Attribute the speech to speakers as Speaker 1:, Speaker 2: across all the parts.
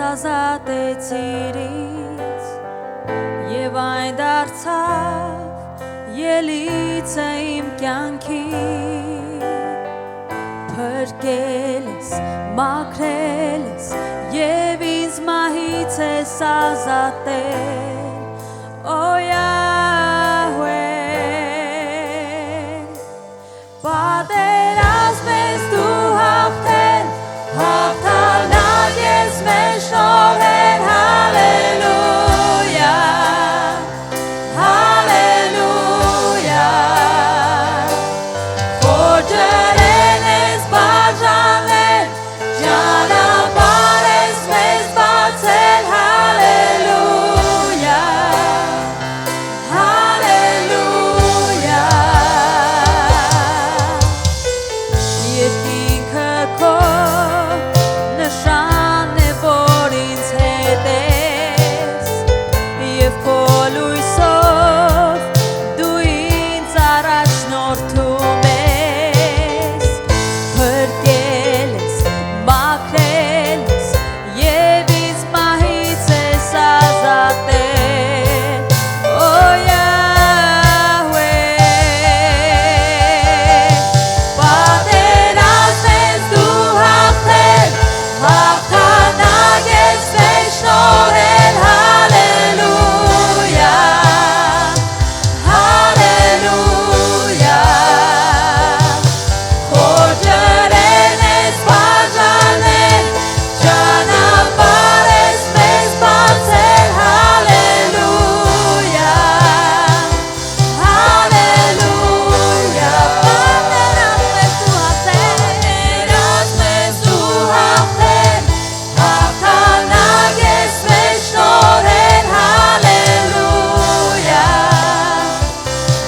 Speaker 1: ազատեցիր ինձ և այն դարձավ ելիցը իմ կյանքի Փրկել ես, մաքրել ես և ինձ մահից ես ազատել Օ Յահվե Պատերազմ ես դու հաղթել Հաղթանակ ես մեզ շնորհել Հալելույա Հալելույա Խորջերեն ես բաժանել Ճանապարհ ես մեզ բացել Հալելույա Հալելույա Երկինքը քո նշանն է որ ինձ հետ ես և քո լույսով դու ինձ առաջնորդում ես Փրկել ես, մաքրել ես և ինձ մահից ես ազատել Օ Յահվե Պատերազմ ես դու հաղթել Հաղթանակ ես մեզ շնորհել Հալելույա Հալելույա Խորջերեն ես բաժանել Ճանապարհ ես մեզ բացել Հալելույա Հալելույա Պատերազմ ես դու հաղթել Հաղթանակ ես մեզ շնորհել Հալելույա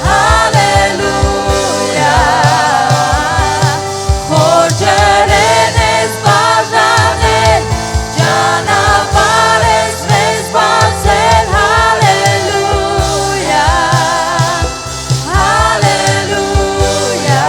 Speaker 1: Հալելույա Խորջերեն ես բաժանել Ճանապարհ ես մեզ բացել Հալելույա Հալելույա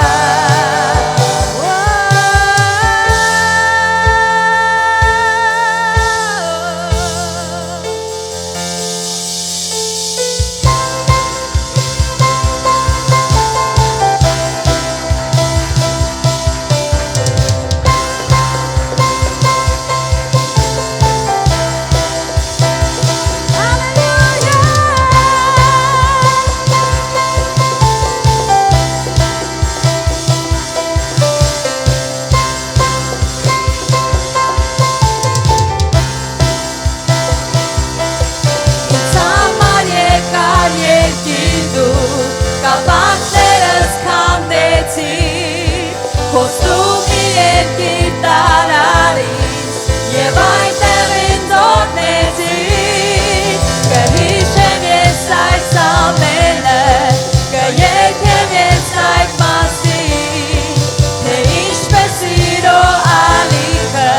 Speaker 1: Ինձ համար եկար երկիր դու Կապանքներս քանդեցիր Խոստումի երկիր տարար ինձ Եվ այնտեղ ինձ օգնեցիր Կհիշեմ ես այս ամենը Կերգեմ ես այդ մասին Թե ինչպես սիրո ալիքը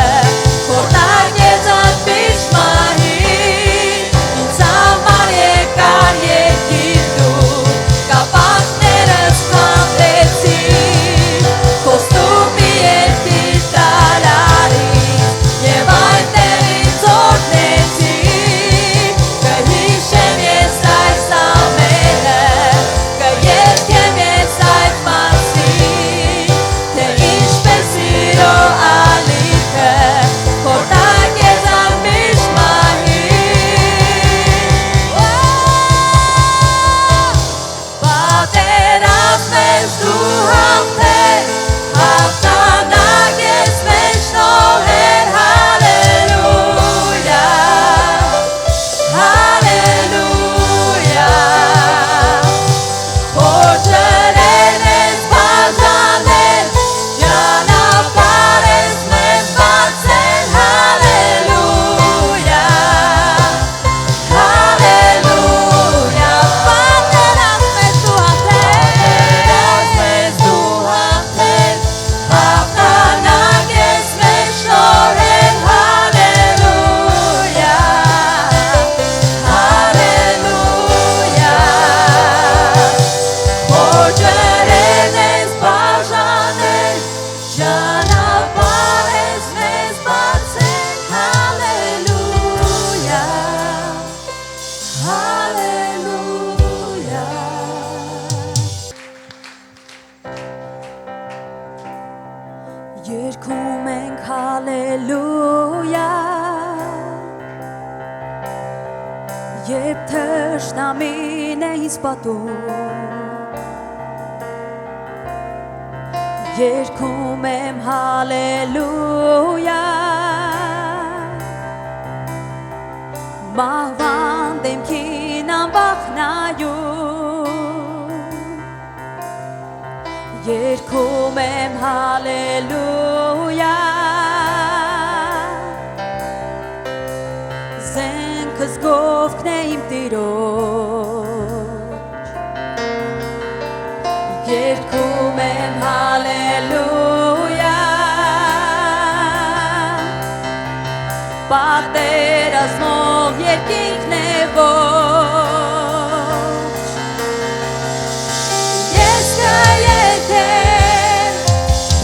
Speaker 1: Խորտակեց անպիշտ մահին Ինձ համար եկար երկիր դու Կապանքներս քանդեցիր Խոստումի երկիր տարար ինձ Եվ այնտեղ ինձ օգնեցիր Կհիշեմ ես այս ամենը Կերգեմ ես այդ մասին Թե ինչպես սիրո ալիքը Խորտակեց անպիշտ մահին Պատերազմ ես դու հաղթել Հաղթանակ ես մեզ շնորհել Հալելույա Հալելույա Խորջերեն ես բաժանել Ճանապարհ ես մեզ բացել Հալելույա Հալելույա Պատերազմ ես դու հաղթել Հաղթանակ ես մեզ շնորհել Հալելույա Հալելույա Հալելույա Երբ թշնամին է ինձ պատում Երգում եմ հալելույա Մահվան դեմքին անվախնայում Երգում եմ հալելույա Զենքս գովքն է իմ Տիրոջ Երգում եմ հալելույա Պատերազմով երկինքն է ողջ Ես կերգեմ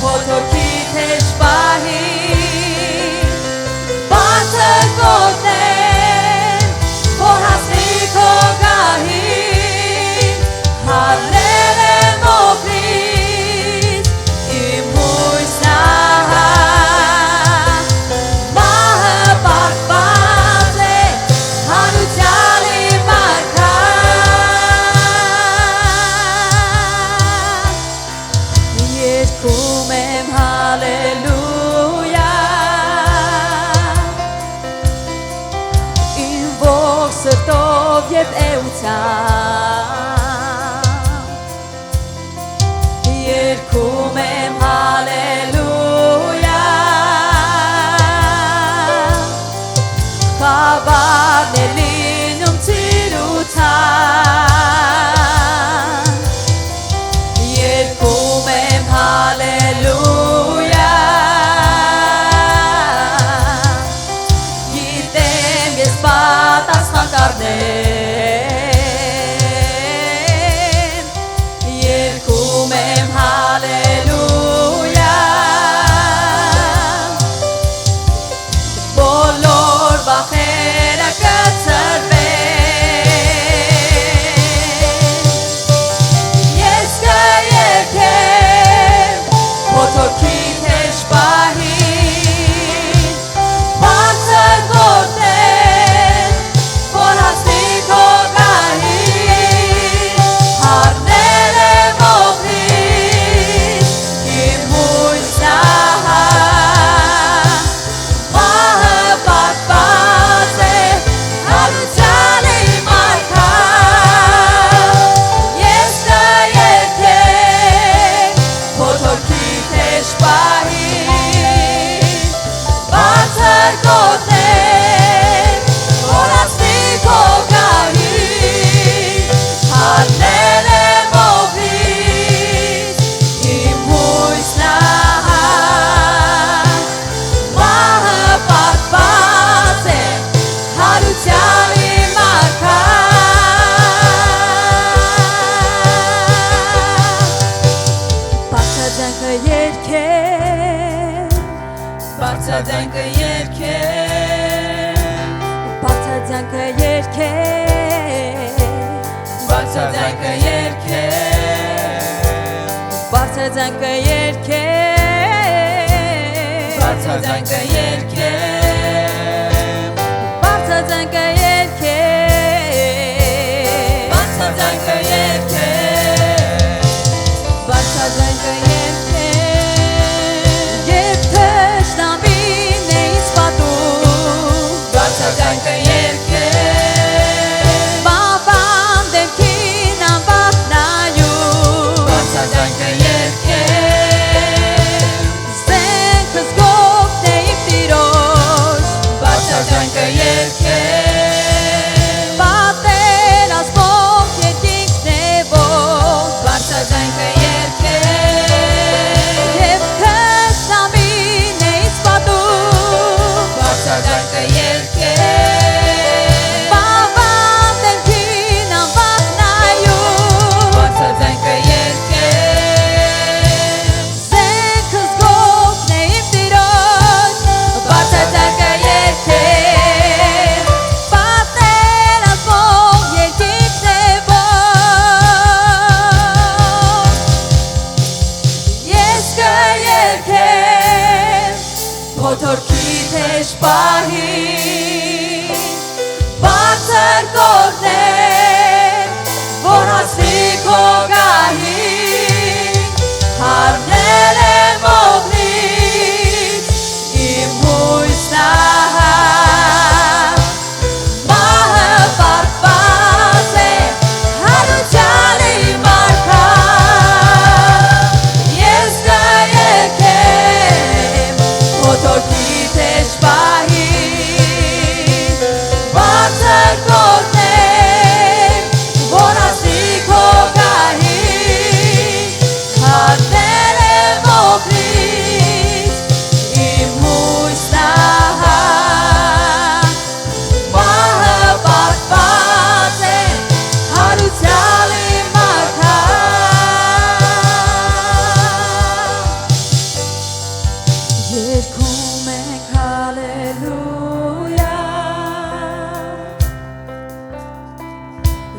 Speaker 1: փոթորքի թեժ պահին Բարձր կոտրեմ որ հասնի քո գահին Հալել եմ օգնից իմ հույսն ահա Մահը պարտված է հանության իմ արքան Երգում եմ հալելույա Իմ ողջ սրտով և էությամբ Երգում եմ հալելույա Խավարն է լինում ծիրուցան Երգում եմ հալելույա Գիտեմ ես պատասխան կառնեմ Երգում եմ հալելույա Բոլոր վախերը կցրվեն Ես կերգեմ փոթորքի թեժ պահին Բարձր կոտրեմ որ հասնի քո գահին Հառնել եմ օգնից իմ հույսն ահա Մահը պարտված է հանության իմ արքան Ես կերգեմ փոթորքի թեժ պահին Բարձր կոտրեմ որ հասնի քո գահին Հառնել եմ օգնից իմ հույսն ահա Մահը պարտված է հանության իմ արքան Բարձրաձանքը երգեմ Բարձրաձանքը երգեմ Բարձրաձանքը երգեմ Բարձրաձանքը երգեմ Բարձրաձանքը երգեմ Բարձրաձանքը երգեմ Բարձրաձանքը երգեմ Բարձրաձանքը երգեմ Բարձրաձանքը երգեմ Երբ թշնամին է ինձ պատում Բարձրաձանքը երգեմ Մահվան դեմքին անվախնայում Բարձրաձանքը երգեմ Զենքս գովքն է իմ Տիրոջ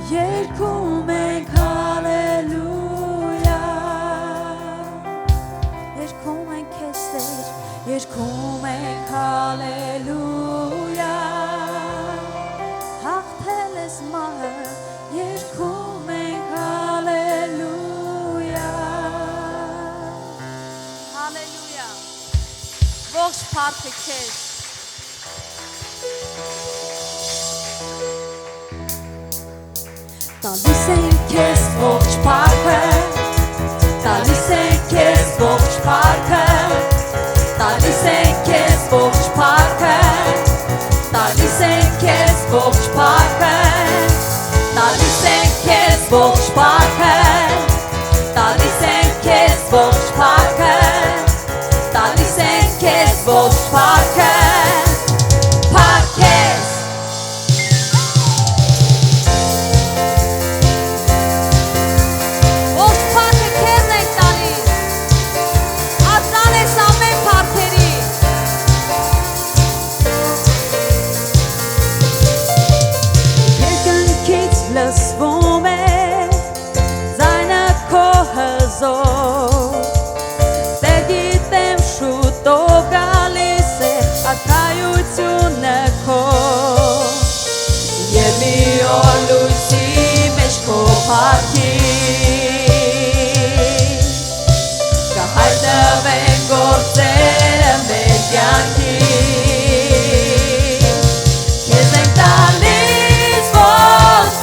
Speaker 1: Երգում ենք հալելույա Երգում ենք քեզ Տեր Երգում ենք հալելույա Հաղթել ես մահը Երգում ենք հալելույա Հալելույա Ողջ փառքը քեզ Տալիս ենք քեզ ողջ փառքը Տալիս ենք քեզ ողջ փառքը Տալիս ենք քեզ ողջ փառքը Տալիս ենք քեզ ողջ փառքը Տալիս ենք քեզ ողջ փառքը Տալիս ենք քեզ ողջ փառքը Տալիս ենք քեզ ողջ փառքը Փառքես Լսվում է ձայնը քո հզոր Տեր գիտեմ շուտով գալիս է արքայությունը քո Եվ մի օր լույսի մեջ քո փառքի Կհայտնվեն գործերը մեր կյանքի Քեզ ենք տալիս ողջ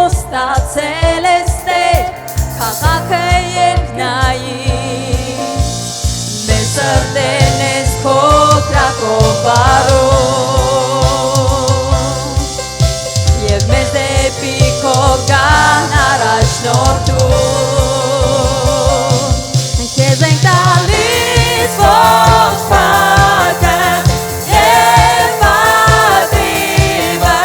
Speaker 1: Ստացել ես Տեր, քաղաքը երկնային Մեր սրտերն ես քո կրակով վարում Եվ մեզ դեպի քո կան առաջնորդում Քեզ ենք տալիս ողջ փառքը և պատիվը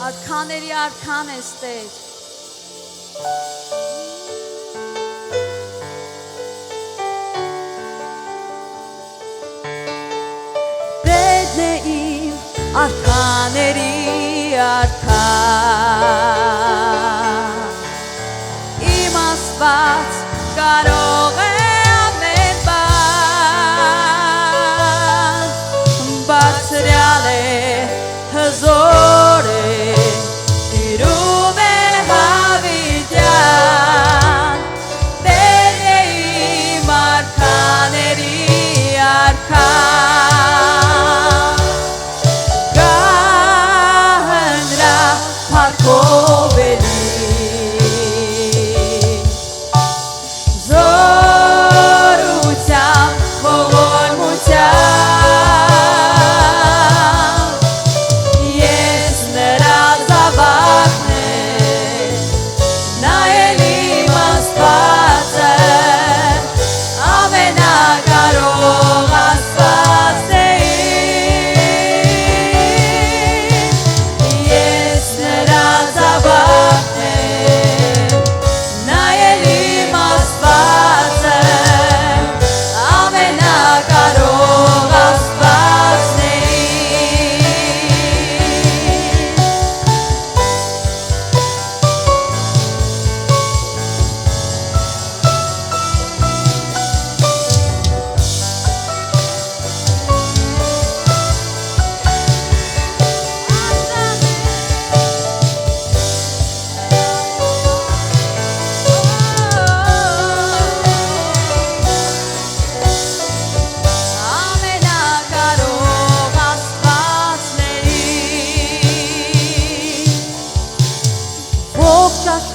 Speaker 1: արքայքաների Արքան ես Տեր Տերն է իմ արքաների արքան Իմ Աստված կարող է ամեն բան Բարձրյալ է հզոր է Gandra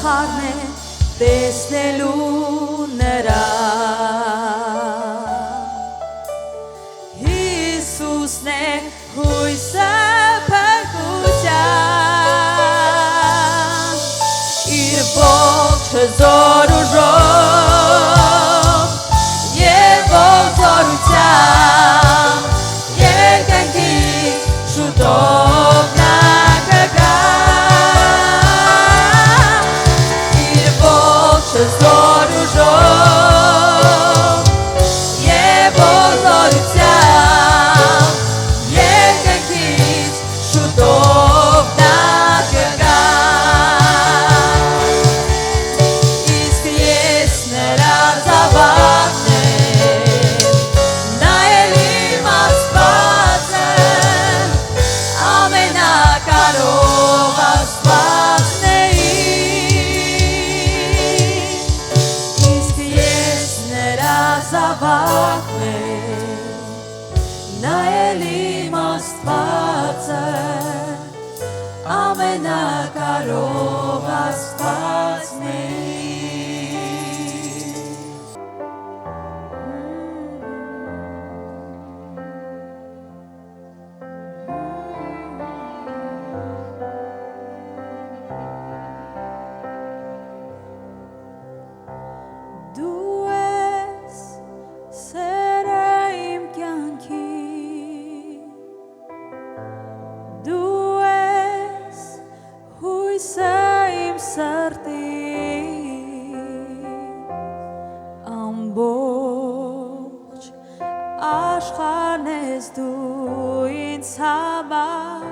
Speaker 1: աշխարհն է տեսնելու նրա Հիսուսն է հույսը փրկության իր ողջ հզոր ուժով եւ ողջորությամբ երկնքից շուտով նա կգա իր ողջ հզոր ուժով եւ ողջորությամբ երկնքից շուտով նա կգա իսկ ես նրա զավակն եմ նայել իմ Աստվածը ամենակարող Աստվածն է իսկ ես նրա զավակն եմ նայել իմ Աստվածը ամենակարող Աստվածն է Դու ես սերը իմ կյանքի Դու ես հույսը իմ սրտի ամբողջ աշխարհն ես դու ինձ համար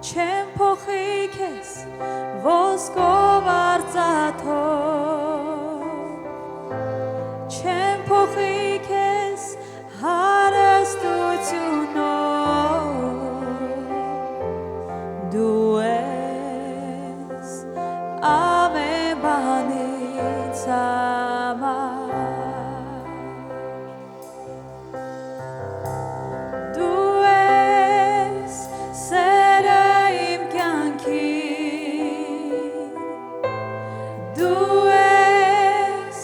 Speaker 1: չեմ փոխի քեզ ոսկով արծաթով չեմ փոխի քեզ հարստությունով դու ես ամեն բանից համար դու ես սերը իմ կյանքի դու ես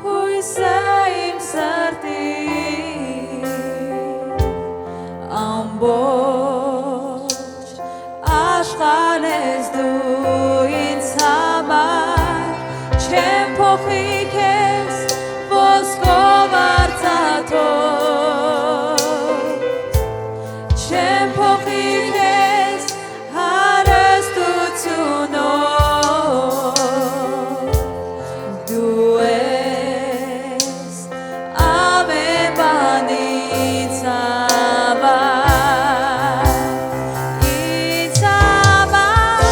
Speaker 1: հույսը իմ սրտի ամբողջ աշխարհն ես դու ինձ համար չեմ փոխի քեզ ոսկով արծաթով չեմ փոխի քեզ հարստությունով դու ես ամեն բանից համար ինձ համար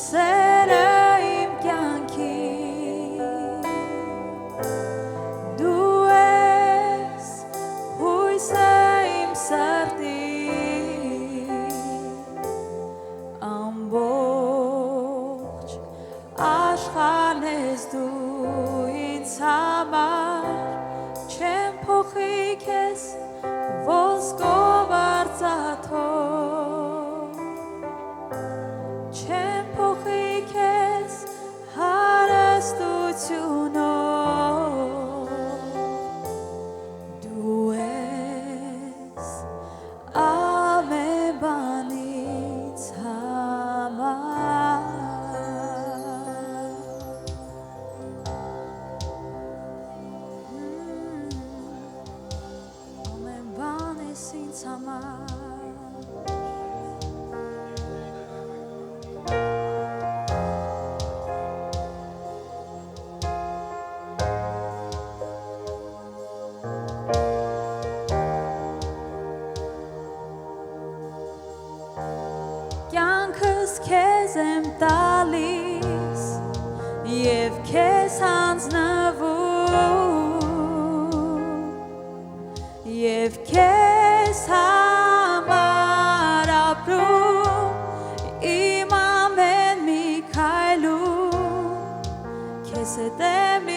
Speaker 1: Սերը իմ կյանքի Դու ես հույսը իմ սրտի Ամբողջ աշխարհն ես դու ինձ համար Չեմ փոխի քեզ ոսկով արծաթով Չեմ փոխի քեզ հարստությունով Դու ես ամեն բանից համար Ամեն բան ես ինձ համար Կյանքս քեզ եմ տալիս և քեզ հանձնվում և քեզ համար ապրում իմ ամեն մի քայլում քեզ հետ եմ